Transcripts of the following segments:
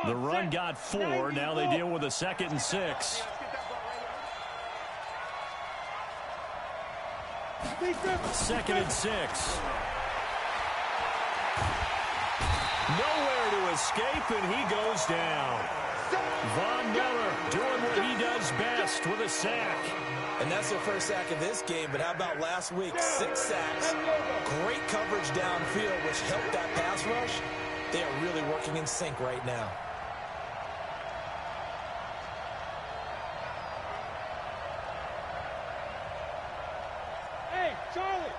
The run got 4. Now they deal with a 2nd and 6. Second and 6. Nowhere to escape, and he goes down. Von Miller doing what he does best with a sack. And that's their first sack of this game, but how about last week? 6 sacks, great coverage downfield, which helped that pass rush. They are really working in sync right now. Hey, Charlie!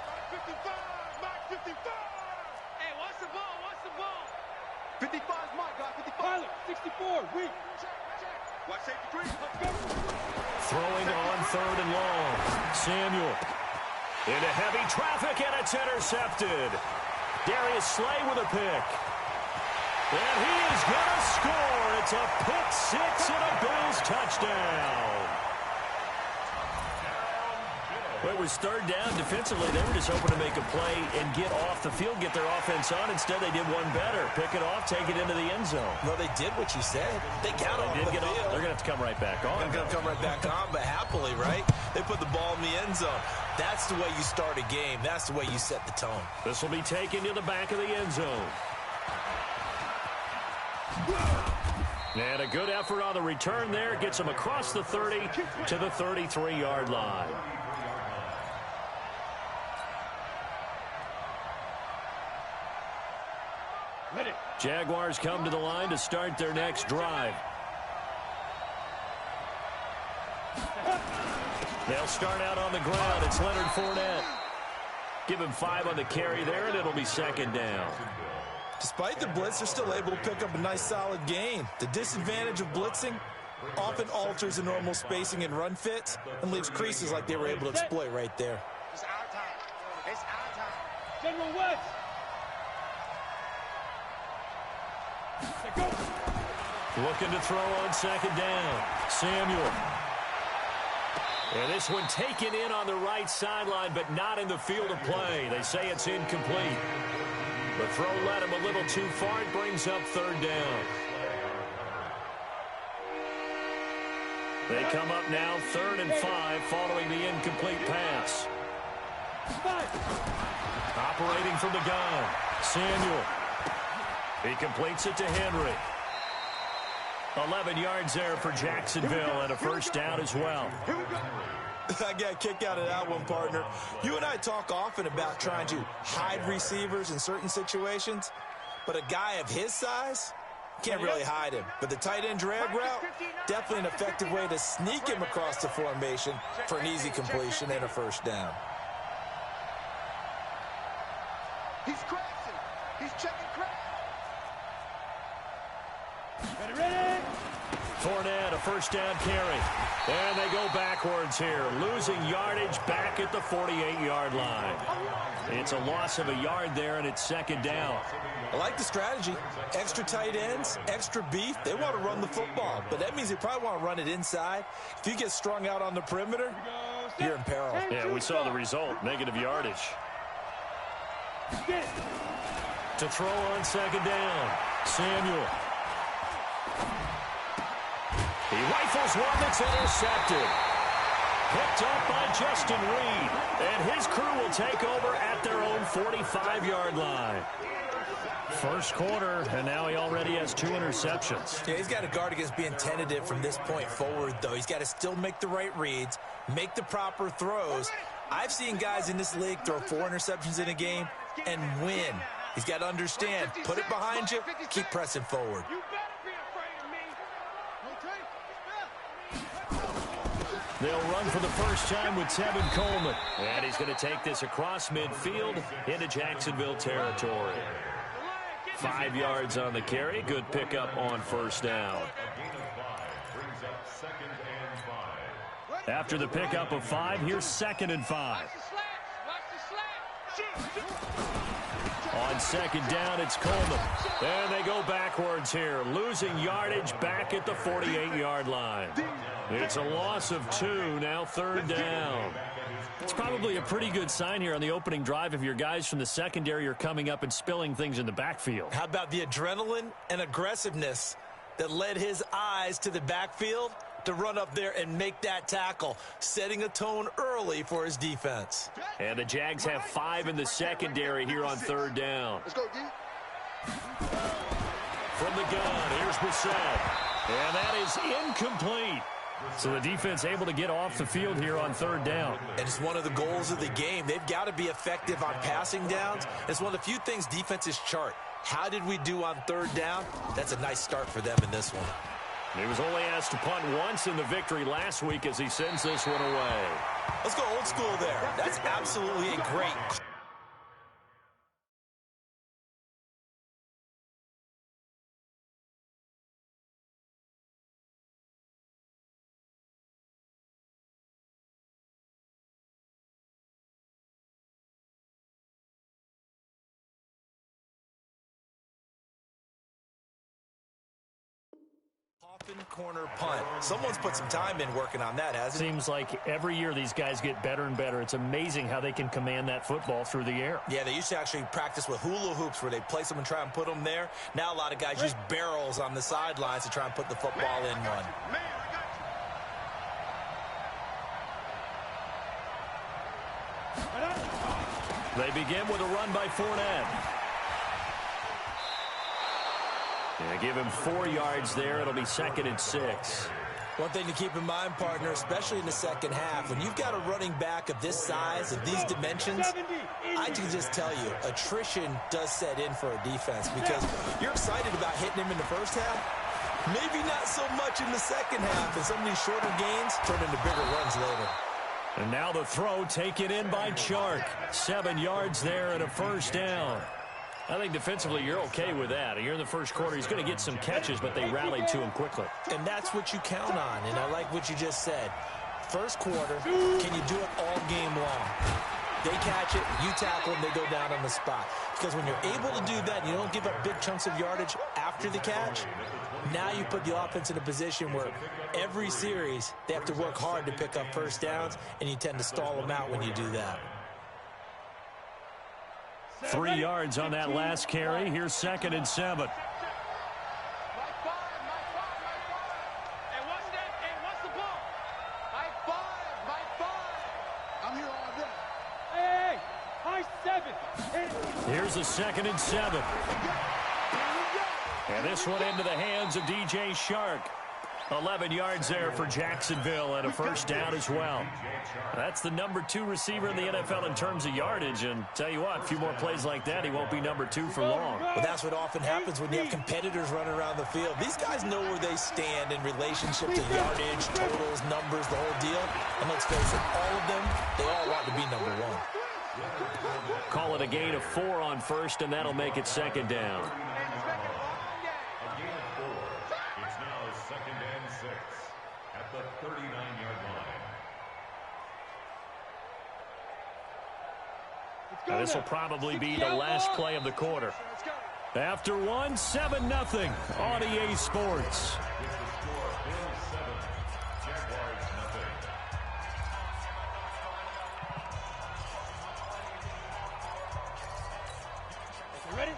Mark 55! Mark 55! Hey, what's the ball? What's the ball? 55 is my guy, 55. Pilot, 64, weak. Check. Watch safety 3, let's go. Throwing on 3rd and long. Samuel into heavy traffic, and it's intercepted. Darius Slay with a pick. And he is going to score. It's a pick 6 and a Bills touchdown. Well, it was 3rd down. Defensively, they were just hoping to make a play and get off the field, get their offense on. Instead, they did one better. Pick it off, take it into the end zone. Well, they did what you said. They got off the field. They're going to have to come right back on. They're going to come right back on, but happily, right? They put the ball in the end zone. That's the way you start a game. That's the way you set the tone. This will be taken to the back of the end zone. And a good effort on the return there. Gets him across the 30 to the 33-yard line. Jaguars come to the line to start their next drive. They'll start out on the ground. It's Leonard Fournette. Give him 5 on the carry there, and it'll be 2nd down. Despite the blitz, they're still able to pick up a nice, solid gain. The disadvantage of blitzing often alters the normal spacing and run fits and leaves creases like they were able to exploit right there. It's our time. It's our time. General West. Looking to throw on 2nd down. Samuel. And this one taken in on the right sideline, but not in the field of play. They say it's incomplete. The throw led him a little too far. It brings up 3rd down. They come up now 3rd and 5 following the incomplete pass. Operating from the gun. Samuel. He completes it to Henry. 11 yards there for Jacksonville and a 1st down as well. I got a kick out of that one, partner. You and I talk often about trying to hide receivers in certain situations, but a guy of his size can't really hide him. But the tight end drag route, definitely an effective way to sneak him across the formation for an easy completion and a 1st down. He's crashing. He's checking crash. Ready. Fournette, a 1st down carry. And they go backwards here, losing yardage back at the 48-yard line. It's a loss of a yard there, and it's 2nd down. I like the strategy. Extra tight ends, extra beef. They want to run the football, but that means they probably want to run it inside. If you get strung out on the perimeter, you're in peril. Yeah, we saw the result, negative yardage. To throw on 2nd down, Samuel. He rifles one that's intercepted. Picked up by Justin Reed. And his crew will take over at their own 45-yard line. 1st quarter, and now he already has 2 interceptions. Yeah, he's got to guard against being tentative from this point forward, though. He's got to still make the right reads, make the proper throws. I've seen guys in this league throw 4 interceptions in a game and win. He's got to understand, put it behind you, keep pressing forward. They'll run for the 1st time with Tevin Coleman. And he's going to take this across midfield into Jacksonville territory. 5 yards on the carry. Good pickup on 1st down. After the pickup of 5, here's 2nd and 5. On 2nd down, it's Coleman. And they go backwards here, losing yardage back at the 48-yard line. It's a loss of 2, now 3rd down. It's probably a pretty good sign here on the opening drive if your guys from the secondary are coming up and spilling things in the backfield. How about the adrenaline and aggressiveness that led his eyes to the backfield to run up there and make that tackle, setting a tone early for his defense. And the Jags have 5 in the secondary here on 3rd down. Let's go, D. From the gun, here's Brissett. And that is incomplete. So the defense able to get off the field here on 3rd down. And it's one of the goals of the game. They've got to be effective on passing downs. It's one of the few things defenses chart. How did we do on 3rd down? That's a nice start for them in this one. He was only asked to punt once in the victory last week as he sends this one away. Let's go old school there. That's absolutely a great call. Corner punt. Someone's put some time in working on that, hasn't it? Seems like every year these guys get better and better. It's amazing how they can command that football through the air. Yeah, they used to actually practice with hula hoops where they place them and try and put them there. Now a lot of guys use barrels on the sidelines to try and put the football in one. They begin with a run by Fournette. Yeah, give him 4 yards there. It'll be 2nd and 6. One thing to keep in mind, partner, especially in the second half, when you've got a running back of this size, of these dimensions, I can just tell you, attrition does set in for a defense because you're excited about hitting him in the first half. Maybe not so much in the second half, and some of these shorter gains turn into bigger runs later. And now the throw taken in by Chark. 7 yards there and a 1st down. I think defensively you're okay with that. Here in the first quarter, he's going to get some catches, but they rallied to him quickly. And that's what you count on, and I like what you just said. First quarter, can you do it all game long? They catch it, you tackle them, they go down on the spot. Because when you're able to do that and you don't give up big chunks of yardage after the catch, now you put the offense in a position where every series they have to work hard to pick up 1st downs, and you tend to stall them out when you do that. 3 yards on that last carry. Here's 2nd and 7. Here's a 2nd and 7. And this one into the hands of DJ Chark. 11 yards there for Jacksonville and a 1st down as well. That's the number 2 receiver in the NFL in terms of yardage. And tell you what, a few more plays like that, he won't be number 2 for long. Well, that's what often happens when you have competitors running around the field. These guys know where they stand in relationship to yardage, totals, numbers, the whole deal. And let's face it, all of them, they all want to be number 1. Call it a gain of 4 on 1st, and that'll make it 2nd down. Now, this will probably be the last play of the quarter. After one, 7-0 on EA Sports. Ready?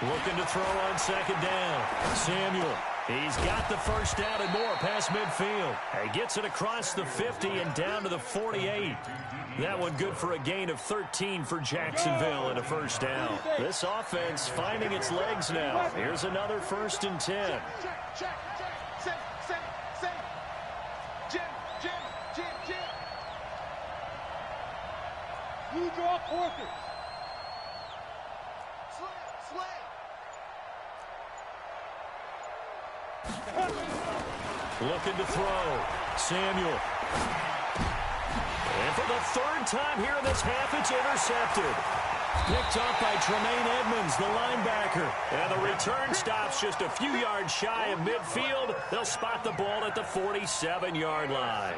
Looking to throw on 2nd down. Samuel. He's got the 1st down and more past midfield. He gets it across the 50 and down to the 48. That one good for a gain of 13 for Jacksonville and a 1st down. This offense finding its legs now. Here's another 1st and 10. You draw quarters. Looking to throw. Samuel. And for the 3rd time here in this half, it's intercepted. Picked up by Tremaine Edmonds, the linebacker. And the return stops just a few yards shy of midfield. They'll spot the ball at the 47-yard line.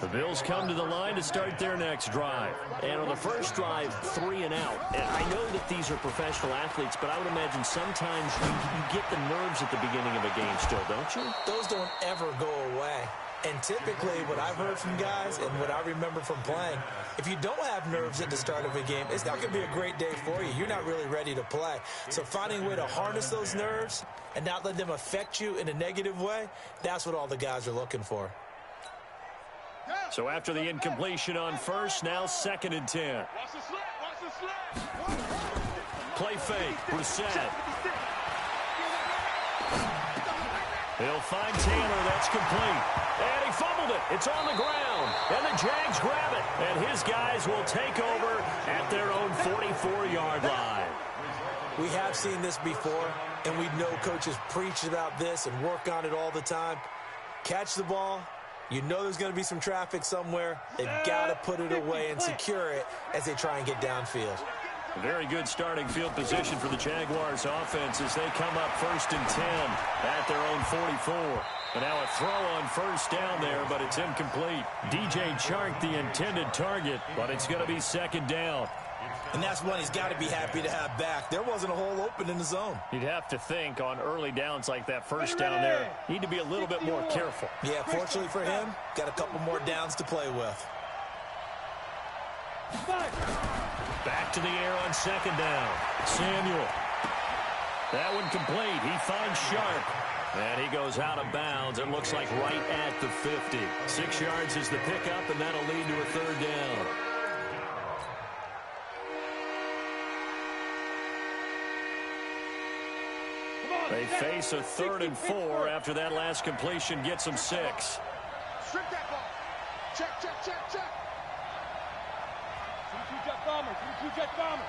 The Bills come to the line to start their next drive. And on the first drive, 3 and out. And I know that these are professional athletes, but I would imagine sometimes you get the nerves at the beginning of a game still, don't you? Those don't ever go away. And typically, what I've heard from guys and what I remember from playing, if you don't have nerves at the start of a game, it's not going to be a great day for you. You're not really ready to play. So finding a way to harness those nerves and not let them affect you in a negative way, that's what all the guys are looking for. So after the incompletion on first, now 2nd and 10. Watch the slip, watch the slip. Play fake, Brissett. He'll find Taylor, that's complete. And he fumbled it. It's on the ground. And the Jags grab it. And his guys will take over at their own 44-yard line. We have seen this before, and we know coaches preach about this and work on it all the time. Catch the ball. You know there's going to be some traffic somewhere. They've got to put it away and secure it as they try and get downfield. A very good starting field position for the Jaguars offense as they come up 1st and 10 at their own 44. And now a throw on first down there, but it's incomplete. DJ Chark, the intended target, but it's going to be 2nd down. And that's one he's got to be happy to have back. There wasn't a hole open in the zone. You'd have to think on early downs like that first down there, need to be a little bit more careful. Yeah, fortunately for him, got a couple more downs to play with. Back to the air on 2nd down. Samuel. That one complete. He finds Sharp. And he goes out of bounds. It looks like right at the 50. 6 yards is the pickup, and that'll lead to a 3rd down. They face a 3rd and 4 after that last completion gets them 6. Strip that ball. Check, check, check, check. 2-2 jet bomber, 2-2 jet bomber.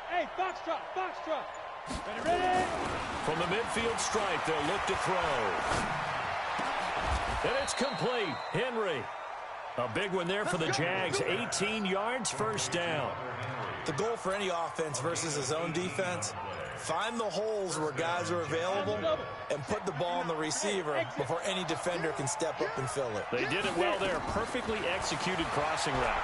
Hey, box drop, box drop. Ready, ready? From the midfield stripe, they'll look to throw. And it's complete. Henry. A big one there for the Jags. 18 yards, 1st down. The goal for any offense versus his own defense, find the holes where guys are available and put the ball on the receiver before any defender can step up and fill it. They did it well there. Perfectly executed crossing route.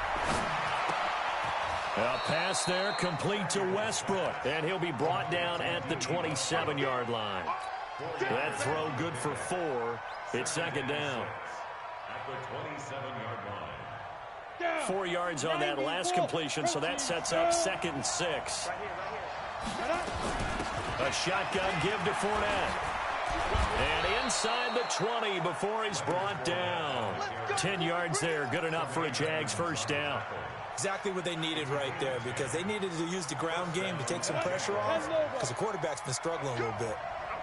A pass there complete to Westbrook. And he'll be brought down at the 27-yard line. That throw good for 4. It's 2nd down. At the 27-yard line. 4 yards on that last completion, so that sets up 2nd and 6. A shotgun give to Fournette. And inside the 20 before he's brought down. 10 yards there, good enough for a Jags 1st down. Exactly what they needed right there, because they needed to use the ground game to take some pressure off, because the quarterback's been struggling a little bit.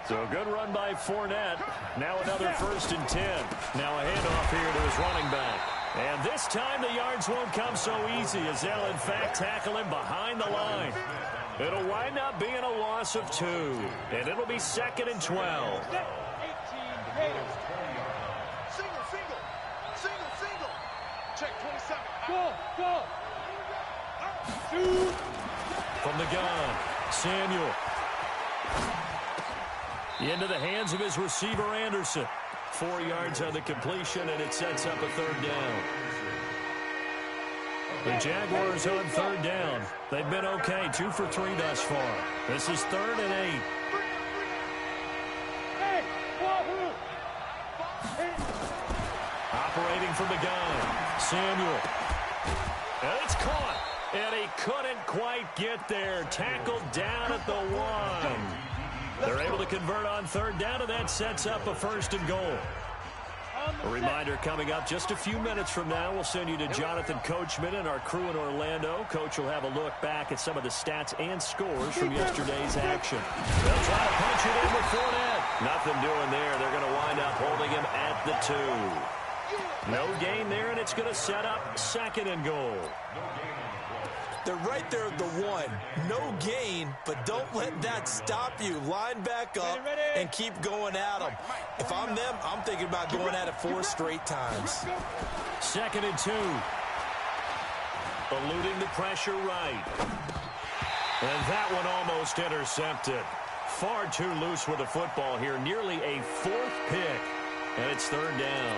So a good run by Fournette. Now another 1st and 10. Now a handoff here to his running back. And this time the yards won't come so easy as they'll in fact tackle him behind the line. It'll wind up being a loss of 2. And it'll be 2nd and 12. 18 Raiders. Single, single. Single, single. Check 27. Go, go. Shoot. From the gun, Samuel. Into the hands of his receiver, Anderson. 4 yards on the completion, and it sets up a 3rd down. The Jaguars on 3rd down. They've been okay, 2 for 3 thus far. This is 3rd and 8. Hey, Operating from the gun, Samuel. And it's caught, and he couldn't quite get there. Tackled down at the 1. They're able to convert on 3rd down, and that sets up a 1st and goal. A reminder coming up just a few minutes from now, we'll send you to Jonathan Coachman and our crew in Orlando. Coach will have a look back at some of the stats and scores from yesterday's action. They'll try to punch it in with Fournette. Nothing doing there. They're going to wind up holding him at the 2. No gain there, and it's going to set up 2nd and goal. They're right there at the 1. No gain, but don't let that stop you. Line back up and keep going at them. If I'm them, I'm thinking about going at it 4 straight times. 2nd and 2. eluding the pressure right. And that one almost intercepted. Far too loose with the football here. Nearly a fourth pick. And it's third down.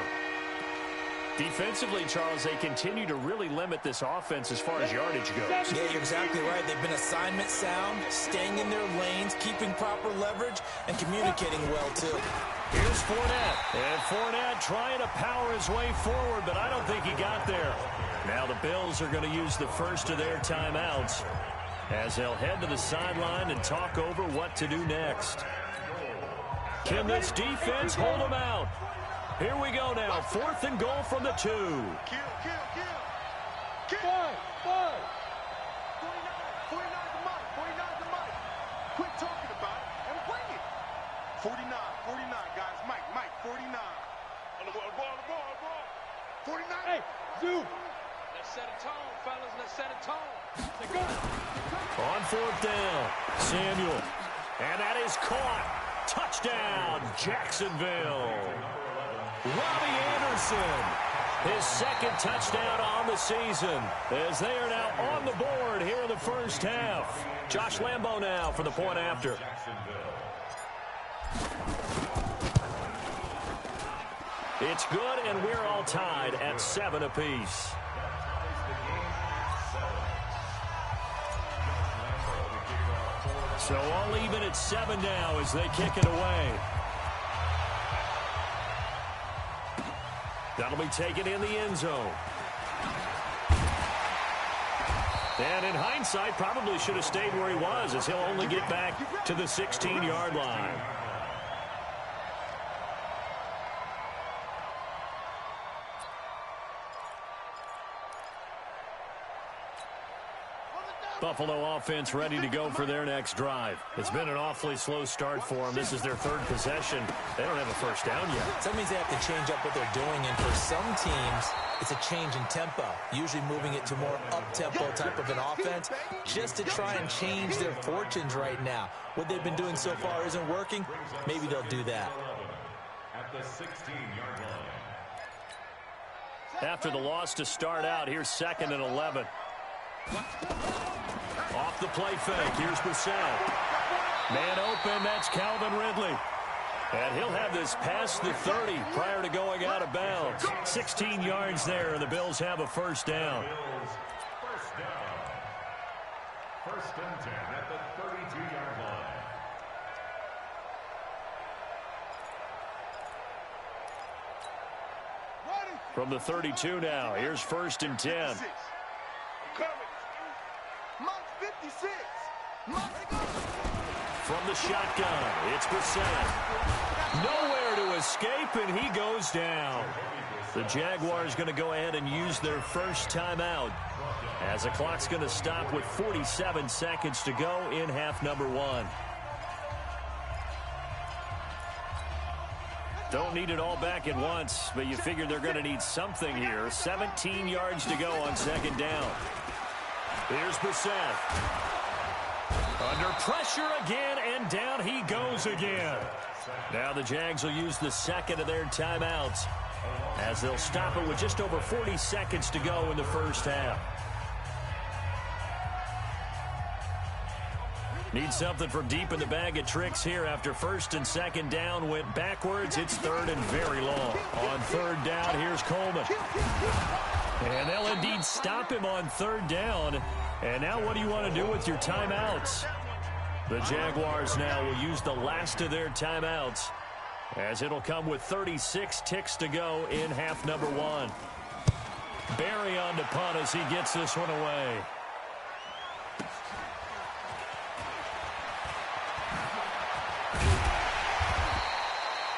Defensively, Charles, they continue to really limit this offense as far as yardage goes. Yeah, you're exactly right. They've been assignment sound, staying in their lanes, keeping proper leverage, and communicating well, too. Here's Fournette. And Fournette trying to power his way forward, but I don't think he got there. Now the Bills are going to use the first of their timeouts as they'll head to the sideline and talk over what to do next. Can this defense hold them out? Here we go now. 4th and goal from the 2. Kill. 5. 49's the mic. 49's the mic. Quit talking about it and bring it. 49, guys. Mike, 49. On the ball. 49. Hey, Zoo. Let's set a tone, fellas. Let's set a tone. Let's go. On 4th down, Samuel. And that is caught. Touchdown, Jacksonville. Robbie Anderson, his second touchdown on the season, as they are now on the board here in the first half. Josh Lambo now for the point after. It's good, and we're all tied at 7 apiece. So all even at 7 now as they kick it away. That'll be taken in the end zone. And in hindsight, probably should have stayed where he was, as he'll only get back to the 16-yard line. Buffalo offense ready to go for their next drive. It's been an awfully slow start for them. This is their 3rd possession. They don't have a first down yet. So that means they have to change up what they're doing, and for some teams, it's a change in tempo, usually moving it to more up-tempo type of an offense, just to try and change their fortunes right now. What they've been doing so far isn't working. Maybe they'll do that. At the 16-yard line. After the loss to start out, here's 2nd and 11. Off the play fake, here's Brissett. Man open, that's Calvin Ridley. And he'll have this past the 30 prior to going out of bounds. 16 yards there, and the Bills have a first down. First down. 1st and 10 at the 32-yard line. From the 32 now, here's 1st and 10. From the shotgun, it's Brissett. Nowhere to escape, and he goes down. The Jaguars going to go ahead and use their first timeout, as the clock's going to stop with 47 seconds to go in half number 1. Don't need it all back at once, but you figure they're going to need something here. 17 yards to go on 2nd down. Here's Brissett. Under pressure again, and down he goes again. Now the Jags will use the 2nd of their timeouts, as they'll stop it with just over 40 seconds to go in the first half. Need something from deep in the bag of tricks here after 1st and 2nd down went backwards. It's 3rd and very long. On 3rd down, here's Coleman. And they'll indeed stop him on 3rd down. And now what do you want to do with your timeouts? The Jaguars now will use the last of their timeouts, as it'll come with 36 ticks to go in half number 1. Barry on to punt as he gets this one away.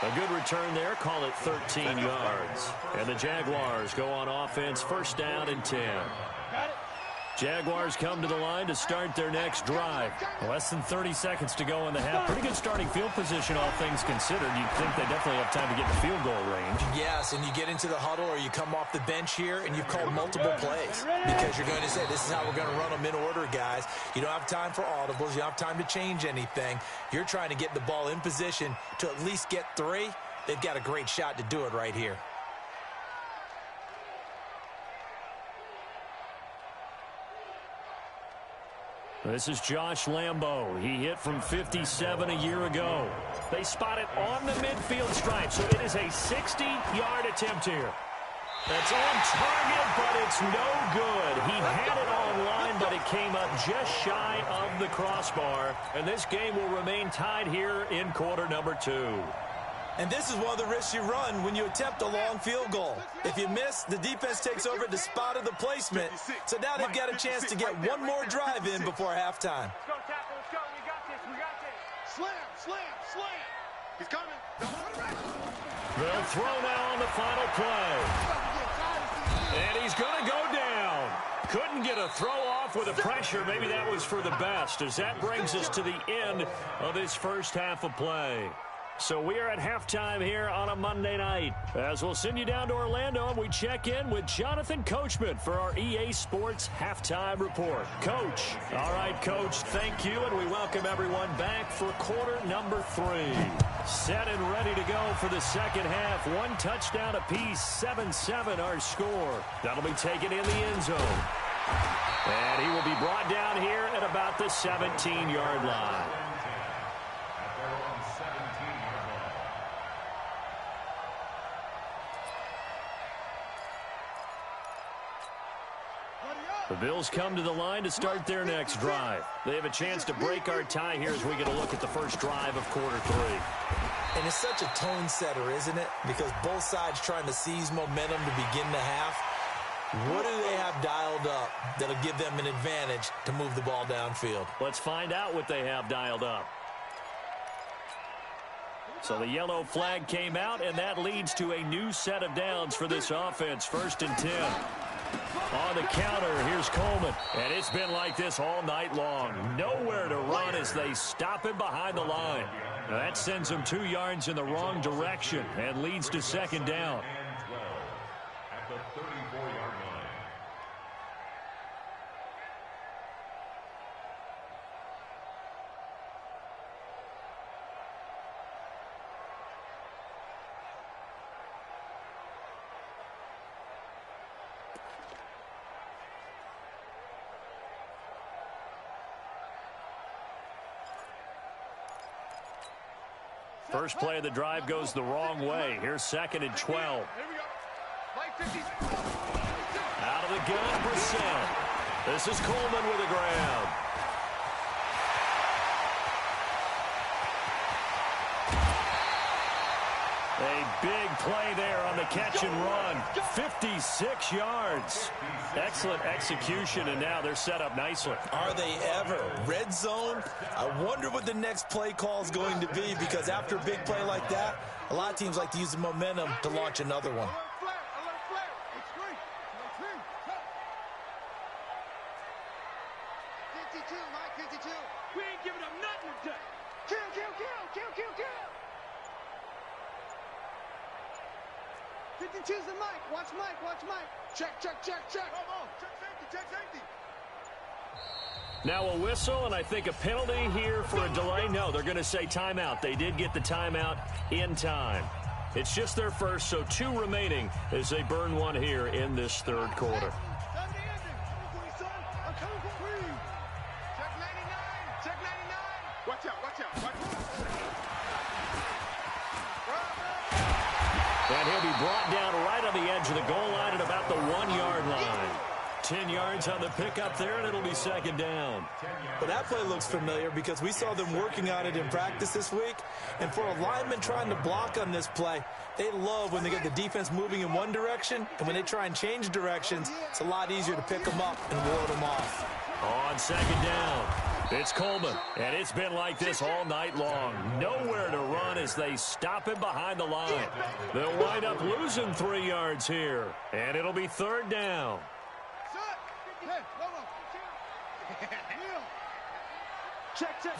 A good return there, call it 13 yards. And the Jaguars go on offense, 1st down and 10. Jaguars come to the line to start their next drive. Less than 30 seconds to go in the half. Pretty good starting field position, all things considered. You'd think they definitely have time to get in field goal range. Yes, and you get into the huddle or you come off the bench here and you've called multiple plays because you're going to say, this is how we're going to run them in order, guys. You don't have time for audibles. You don't have time to change anything. You're trying to get the ball in position to at least get 3. They've got a great shot to do it right here. This is Josh Lambo. He hit from 57 a year ago. They spot it on the midfield stripe, so it is a 60-yard attempt here. That's on target, but it's no good. He had it on line, but it came up just shy of the crossbar. And this game will remain tied here in quarter number 2. And this is one of the risks you run when you attempt a long field goal. If you miss, the defense takes over at the spot of the placement. So now they've got a chance to get one more drive in before halftime. Let's go, tackle. Let's go. We got this. We got this. Slam, slam, slam. He's coming. They'll throw now on the final play. And he's going to go down. Couldn't get a throw off with the pressure. Maybe that was for the best, as that brings us to the end of this first half of play. So we are at halftime here on a Monday night. As we'll send you down to Orlando, and we check in with Jonathan Coachman for our EA Sports Halftime Report. Coach. All right, Coach, thank you, and we welcome everyone back for quarter number 3. Set and ready to go for the second half. One touchdown apiece, 7-7 our score. That'll be taken in the end zone. And he will be brought down here at about the 17-yard line. The Bills come to the line to start their next drive. They have a chance to break our tie here as we get a look at the first drive of quarter 3. And it's such a tone setter, isn't it? Because both sides trying to seize momentum to begin the half. What do they have dialed up that'll give them an advantage to move the ball downfield? Let's find out what they have dialed up. So the yellow flag came out, and that leads to a new set of downs for this offense. 1st and 10. On the counter, here's Coleman. And it's been like this all night long. Nowhere to run as they stop him behind the line. Now that sends him 2 yards in the wrong direction and leads to 2nd down. At the 34-yard line. First play of the drive goes the wrong way. Here's 2nd and 12. Out of the gun, Brissett. This is Coleman with the ground. A big play there on the catch and run. 56 yards. Excellent execution, and now they're set up nicely. Are they ever? Red zone? I wonder what the next play call is going to be, because after a big play like that, a lot of teams like to use the momentum to launch another one. 52, Mike, 52. We ain't giving up nothing today. Kill, kill, kill, kill, kill, kill. 52's the Mike. Watch Mike, watch Mike. Check, check, check, check. Come on, check safety, check safety. Now a whistle, and I think a penalty here for a delay. No, they're going to say timeout. They did get the timeout in time. It's just their first, so 2 remaining as they burn one here in this 3rd quarter. Watch out, watch out, watch out. And he'll be brought down right on the edge of the goal line at about the 1-yard line. 10 yards on the pickup there, and it'll be 2nd down. But that play looks familiar because we saw them working on it in practice this week. And for a lineman trying to block on this play, they love when they get the defense moving in one direction. And when they try and change directions, it's a lot easier to pick them up and ward them off. On 2nd down, it's Coleman. And it's been like this all night long. Nowhere to run as they stop him behind the line. They'll wind up losing 3 yards here. And it'll be 3rd down. Check, check.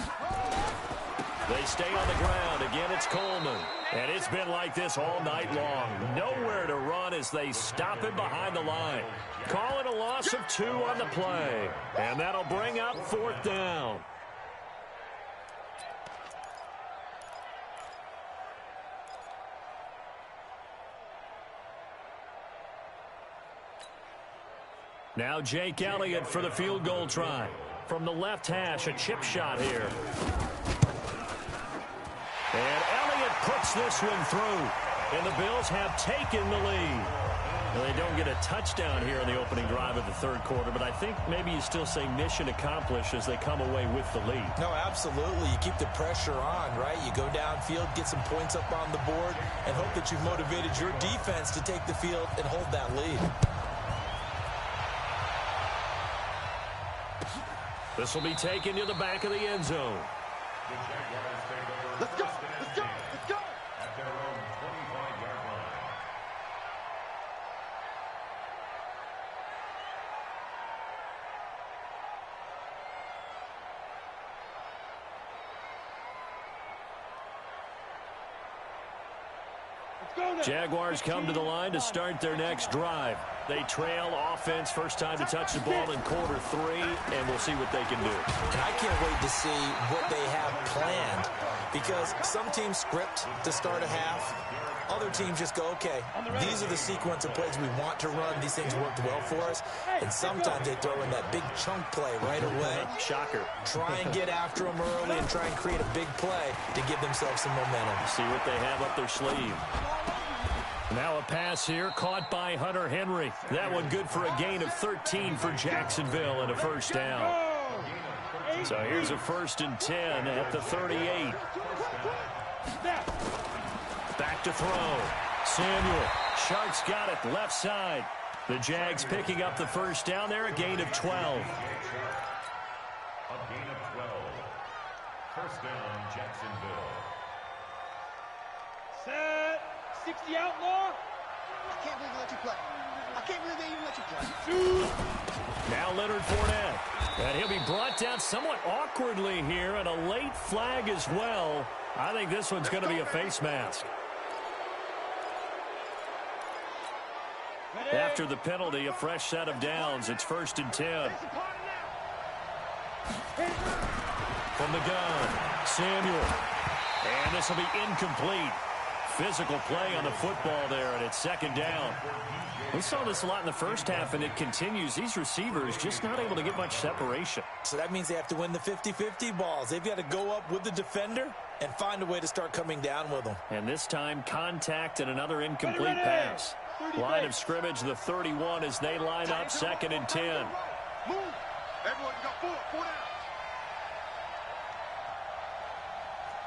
They stay on the ground. Again, it's Coleman. And it's been like this all night long. Nowhere to run as they stop him behind the line. Calling a loss of 2 on the play. And that'll bring up 4th down. Now Jake Elliott for the field goal try. From the left hash, a chip shot here. And Elliott puts this one through. And the Bills have taken the lead. Well, they don't get a touchdown here in the opening drive of the third quarter, but I think maybe you still say mission accomplished as they come away with the lead. No, absolutely. You keep the pressure on, right? You go downfield, get some points up on the board, and hope that you've motivated your defense to take the field and hold that lead. This will be taken to the back of the end zone. Let's go! Let's go! Let's go! At their own 25-yard line. Jaguars come to the line to start their next drive. They trail offense, first time to touch the ball in quarter 3, and we'll see what they can do. And I can't wait to see what they have planned, because some teams script to start a half. Other teams just go, okay, these are the sequence of plays we want to run. These things worked well for us. And sometimes they throw in that big chunk play right away. Shocker. Try and get after them early and try and create a big play to give themselves some momentum. See what they have up their sleeve. Now a pass here caught by Hunter Henry. That one good for a gain of 13 for Jacksonville and a first down. So here's a 1st and 10 at the 38. Back to throw. Samuel. Sharks got it left side. The Jags picking up the first down there, a gain of 12. A gain of 12. First down, Jacksonville. Set. 60 outlaw. I can't believe they let you play. I can't believe they even let you play. Now Leonard Fournette. And he'll be brought down somewhat awkwardly here, and a late flag as well. I think this one's going to be a face mask. After the penalty, a fresh set of downs. It's 1st and 10. From the gun, Samuel. And this will be incomplete. Physical play on the football there, and it's 2nd down. We saw this a lot in the first half, and it continues. These receivers just not able to get much separation. So that means they have to win the 50-50 balls. They've got to go up with the defender and find a way to start coming down with them. And this time, contact and another incomplete pass. Line of scrimmage, the 31 as they line up, 2nd and 10. Move. Everyone got 4 down.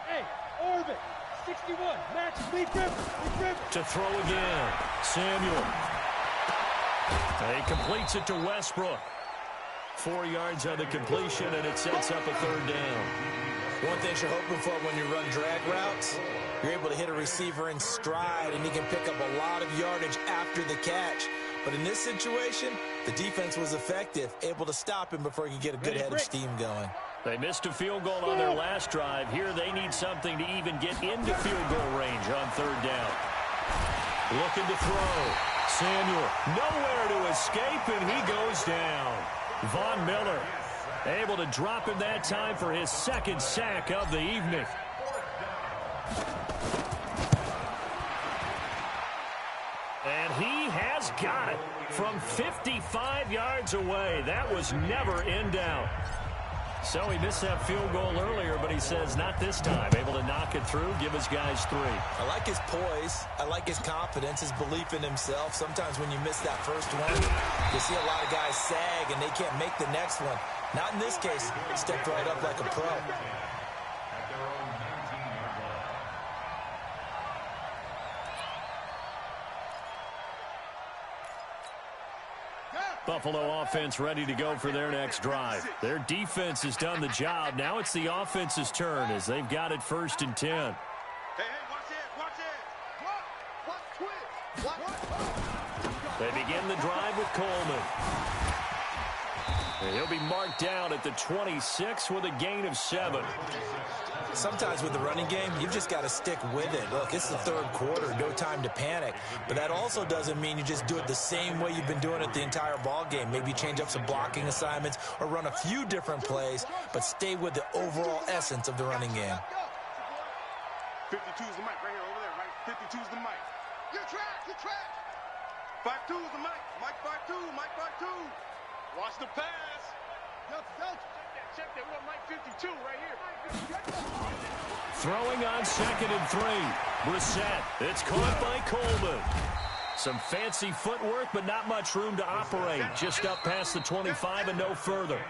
Hey, Orbit. 61. Match. Lead grip. To throw again. Samuel. He completes it to Westbrook. 4 yards on the completion, and it sets up a 3rd down. One thing you're hoping for when you run drag routes, you're able to hit a receiver in stride, and he can pick up a lot of yardage after the catch. But in this situation, the defense was effective, able to stop him before he could get a good head of steam going. They missed a field goal on their last drive. Here they need something to even get into field goal range on 3rd down. Looking to throw. Samuel nowhere to escape, and he goes down. Von Miller able to drop him that time for his 2nd sack of the evening. And he has got it from 55 yards away. That was never in doubt. So he missed that field goal earlier, but he says not this time. Able to knock it through, give his guys 3. I like his poise. I like his confidence, his belief in himself. Sometimes when you miss that first one, you see a lot of guys sag and they can't make the next one. Not in this case. Stepped right up like a pro. At their own 19-yard line. Buffalo offense ready to go for their next drive. Their defense has done the job. Now it's the offense's turn as they've got it 1st and 10. Hey, watch it. Watch it. They begin the drive with Coleman. And he'll be marked down at the 26 with a gain of 7. Sometimes with the running game, you've just got to stick with it. Look, it's the 3rd quarter, no time to panic. But that also doesn't mean you just do it the same way you've been doing it the entire ball game. Maybe change up some blocking assignments or run a few different plays, but stay with the overall essence of the running game. 52's the mic right here over there, right? 52's the mic. You're trash. 52's the mic. Mike 52, Mike 52. Watch the pass. Delta. check that. We got Mike 52 right here. Throwing on 2nd and 3. Brissett. It's caught by Coleman. Some fancy footwork, but not much room to operate. Just up past the 25 and no further.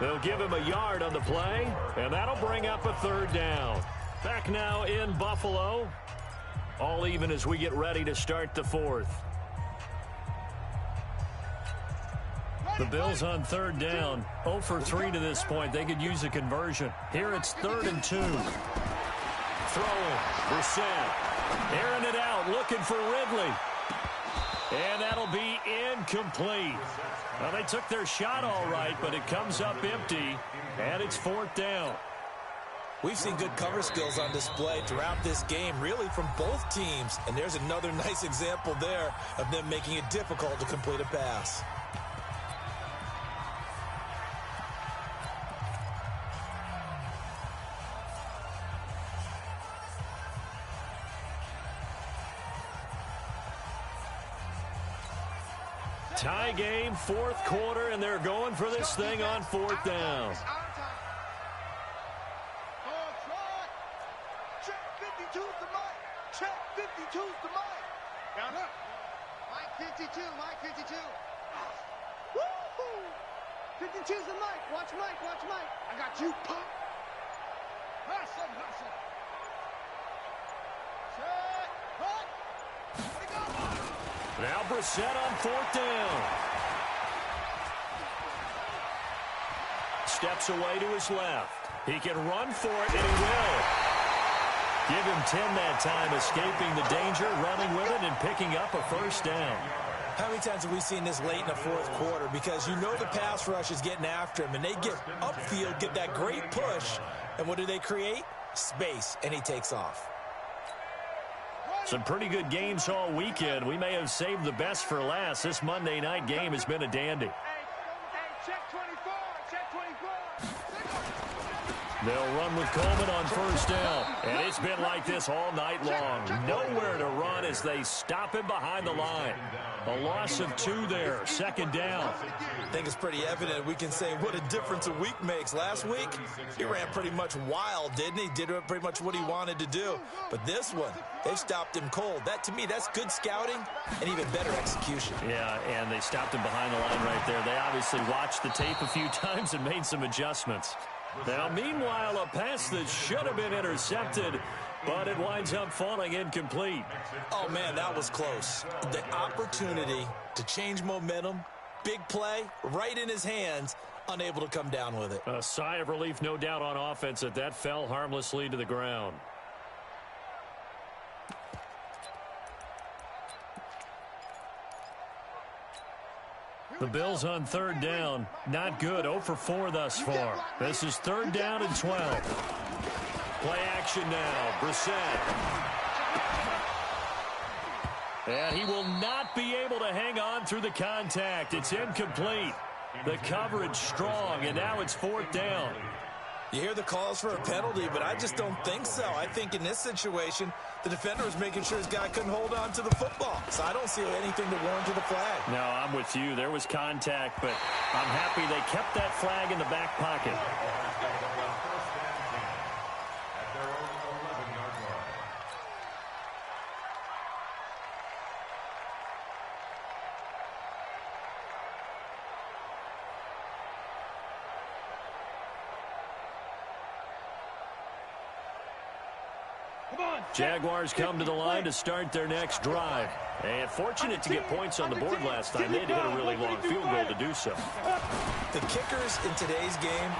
They'll give him a yard on the play, and that'll bring up a 3rd down. Back now in Buffalo. All even as we get ready to start the 4th. The Bills on 3rd down. 0 for 3 to this point. They could use a conversion. Here it's 3rd and 2. Throwing. Brissett. Airing it out. Looking for Ridley. And that'll be incomplete. Well, they took their shot all right, but it comes up empty. And it's 4th down. We've seen good cover skills on display throughout this game, really from both teams. And there's another nice example there of them making it difficult to complete a pass. Tie game, 4th quarter, and they're going for this thing on 4th down. Check 52's the mic. Check 52's the mic. Down up. Mike 52, Mike 52. Woo-hoo! 52's the mic. Watch Mike, watch Mike. I got you, punk. Hustle, hustle. Check. Cut. Where'd he go? Now Brissett on 4th down. Steps away to his left. He can run for it, and he will. Give him 10 that time, escaping the danger, running with it, and picking up a 1st down. How many times have we seen this late in the 4th quarter? Because you know the pass rush is getting after him, and they get upfield, get that great push, and what do they create? Space, and he takes off. Some pretty good games all weekend. We may have saved the best for last. This Monday night game has been a dandy. Hey, check 24, check 24. They'll run with Coleman on 1st down. And it's been like this all night long. Nowhere to run as they stop him behind the line. A loss of 2 there. 2nd down. I think it's pretty evident we can say what a difference a week makes. Last week, he ran pretty much wild, didn't he? Did pretty much what he wanted to do. But this one, they've stopped him cold. That, to me, that's good scouting and even better execution. Yeah, and they stopped him behind the line right there. They obviously watched the tape a few times and made some adjustments. Now, meanwhile, a pass that should have been intercepted, but it winds up falling incomplete. Oh, man, that was close. The opportunity to change momentum, big play, right in his hands, unable to come down with it. A sigh of relief, no doubt, on offense that fell harmlessly to the ground. The Bills on 3rd down. Not good. 0 for 4 thus far. This is 3rd down and 12. Play action now. Brissett. And he will not be able to hang on through the contact. It's incomplete. The coverage strong, and now it's 4th down. You hear the calls for a penalty, but I just don't think so. I think in this situation, the defender was making sure his guy couldn't hold on to the football. So I don't see anything to warrant the flag. No, I'm with you. There was contact, but I'm happy they kept that flag in the back pocket. Jaguars come to the line to start their next drive. And fortunate to get points on the board last time. They had to hit a really long field goal to do so. The kickers in today's game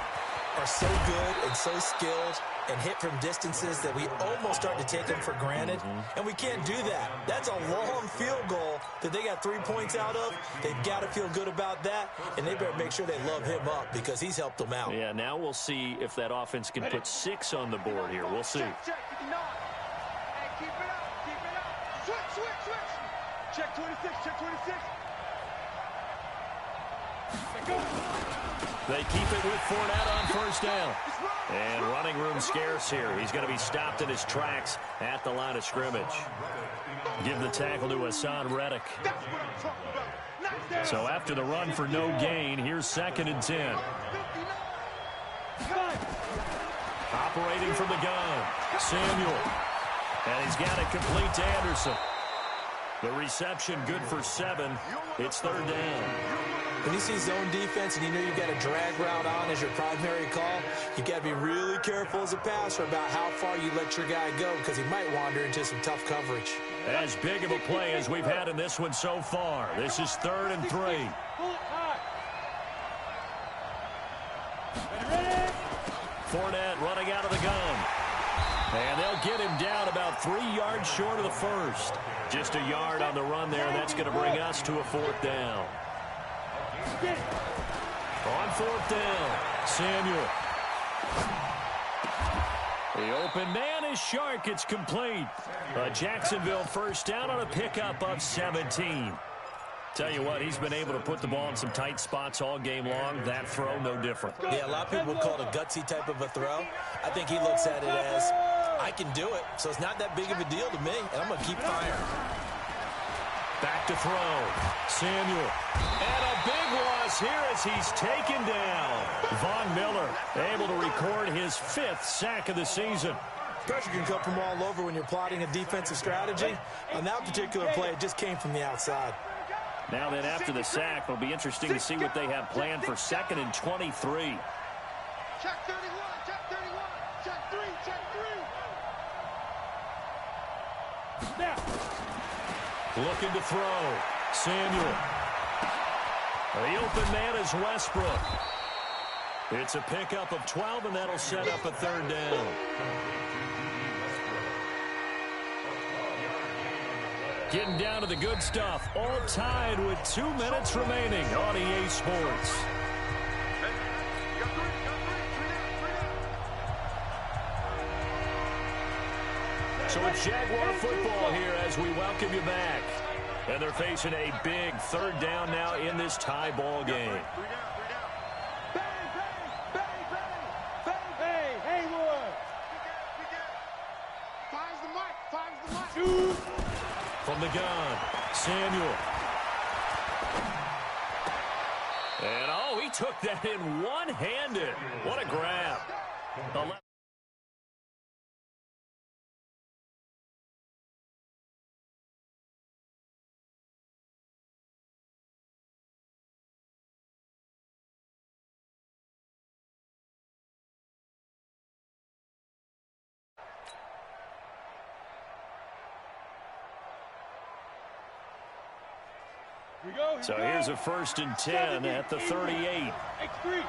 are so good and so skilled and hit from distances that we almost start to take them for granted. And we can't do that. That's a long field goal that they got 3 points out of. They've got to feel good about that, and they better make sure they love him up because he's helped them out. Yeah, now we'll see if that offense can put 6 on the board here. We'll see. Keep it up, keep it up. Switch, switch, switch. Check 26, check 26. They keep it with Fournette on 1st down. And running room scarce here. He's going to be stopped in his tracks at the line of scrimmage. Give the tackle to Hassan Reddick. That's what I'm talking about. So after the run for no gain, here's 2nd and 10. Operating from the gun, Samuel. And he's got it complete to Anderson. The reception good for 7. It's third down. When you see zone defense and you know you've got a drag route on as your primary call, you got to be really careful as a passer about how far you let your guy go because he might wander into some tough coverage. As big of a play as we've had in this one so far. This is 3rd and 3. Fournette running out of the gun. And they'll get him down about 3 yards short of the first. Just a yard on the run there. That's going to bring us to a 4th down. On 4th down, Samuel. The open man is Shark. It's complete. A Jacksonville first down on a pickup of 17. Tell you what, he's been able to put the ball in some tight spots all game long. That throw, no different. Yeah, a lot of people would call it a gutsy type of a throw. I think he looks at it as, I can do it, so it's not that big of a deal to me, and I'm going to keep firing. Back to throw. Samuel. And a big loss here as he's taken down. Von Miller able to record his 5th sack of the season. Pressure can come from all over when you're plotting a defensive strategy. On that particular play, it just came from the outside. Now then, after the sack, it'll be interesting to see what they have planned for 2nd and 23. Check 31, check 31, check 3, check 3. Snap. Looking to throw. Samuel. The open man is Westbrook. It's a pickup of 12, and that'll set up a 3rd down. Getting down to the good stuff. All tied with 2 minutes remaining on EA Sports. So it's Jaguar football here as we welcome you back. And they're facing a big 3rd down now in this tie ball game. From the gun, Samuel. And oh, he took that in one-handed. What a grab. So here's a 1st and 10 at the 38. X3,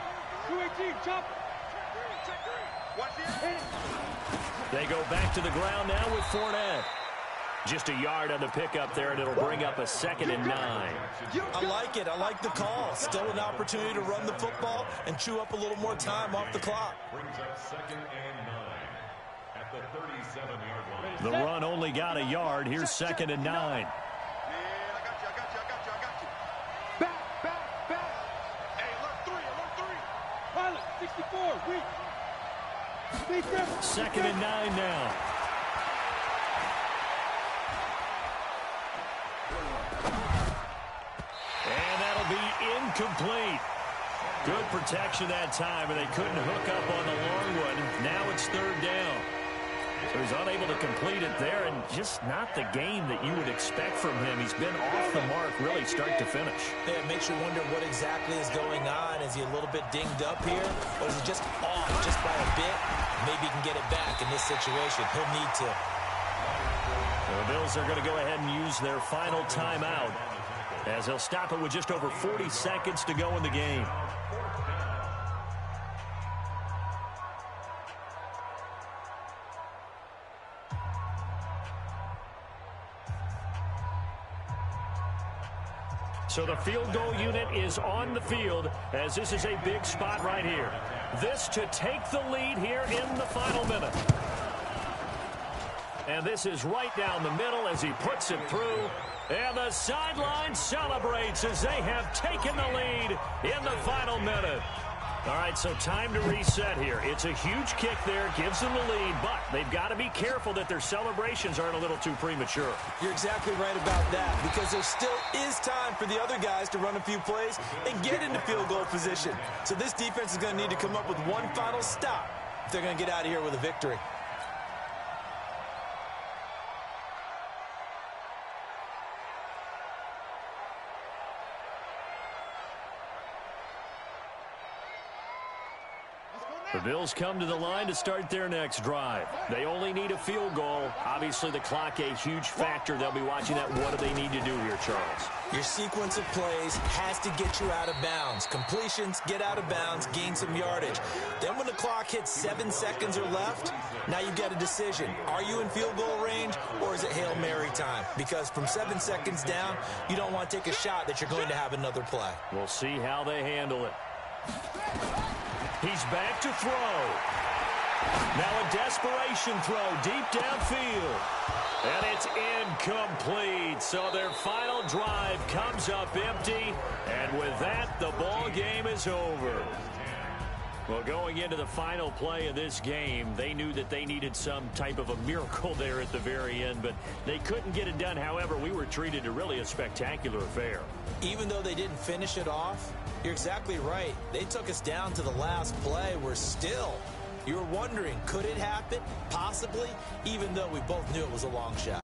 218, chop. They go back to the ground now with Fournette. Just a yard on the pickup there, and it'll bring up a 2nd and 9. I like it. I like the call. Still an opportunity to run the football and chew up a little more time off the clock. Brings up 2nd and 9 at the 37-yard line. The run only got a yard. Here's 2nd and 9. Pilot, 64, weak. 2nd and 9 now. And that'll be incomplete. Good protection that time, and they couldn't hook up on the long one. Now it's 3rd down. So he's unable to complete it there, and just not the game that you would expect from him. He's been off the mark really start to finish. Yeah, it makes you wonder what exactly is going on. Is he a little bit dinged up here, or is he just off just by a bit? Maybe he can get it back in this situation. He'll need to. The Bills are going to go ahead and use their final timeout as they'll stop it with just over 40 seconds to go in the game. So the field goal unit is on the field as this is a big spot right here. This to take the lead here in the final minute. And this is right down the middle as he puts it through. And the sideline celebrates as they have taken the lead in the final minute. All right, so time to reset here. It's a huge kick there, gives them the lead, but they've got to be careful that their celebrations aren't a little too premature. You're exactly right about that, because there still is time for the other guys to run a few plays and get into field goal position. So this defense is going to need to come up with one final stop hope they're going to get out of here with a victory. The Bills come to the line to start their next drive. They only need a field goal. Obviously, the clock a huge factor. They'll be watching that. What do they need to do here, Charles? Your sequence of plays has to get you out of bounds. Completions, get out of bounds, gain some yardage. Then when the clock hits 7 seconds or left, now you get a decision. Are you in field goal range, or is it Hail Mary time? Because from 7 seconds down, you don't want to take a shot that you're going to have another play. We'll see how they handle it. He's back to throw. Now a desperation throw deep downfield. And it's incomplete. So their final drive comes up empty. And with that, the ball game is over. Well, going into the final play of this game, they knew that they needed some type of a miracle there at the very end, but they couldn't get it done. However, we were treated to really a spectacular affair. Even though they didn't finish it off, you're exactly right. They took us down to the last play. You were wondering, could it happen? Possibly, even though we both knew it was a long shot.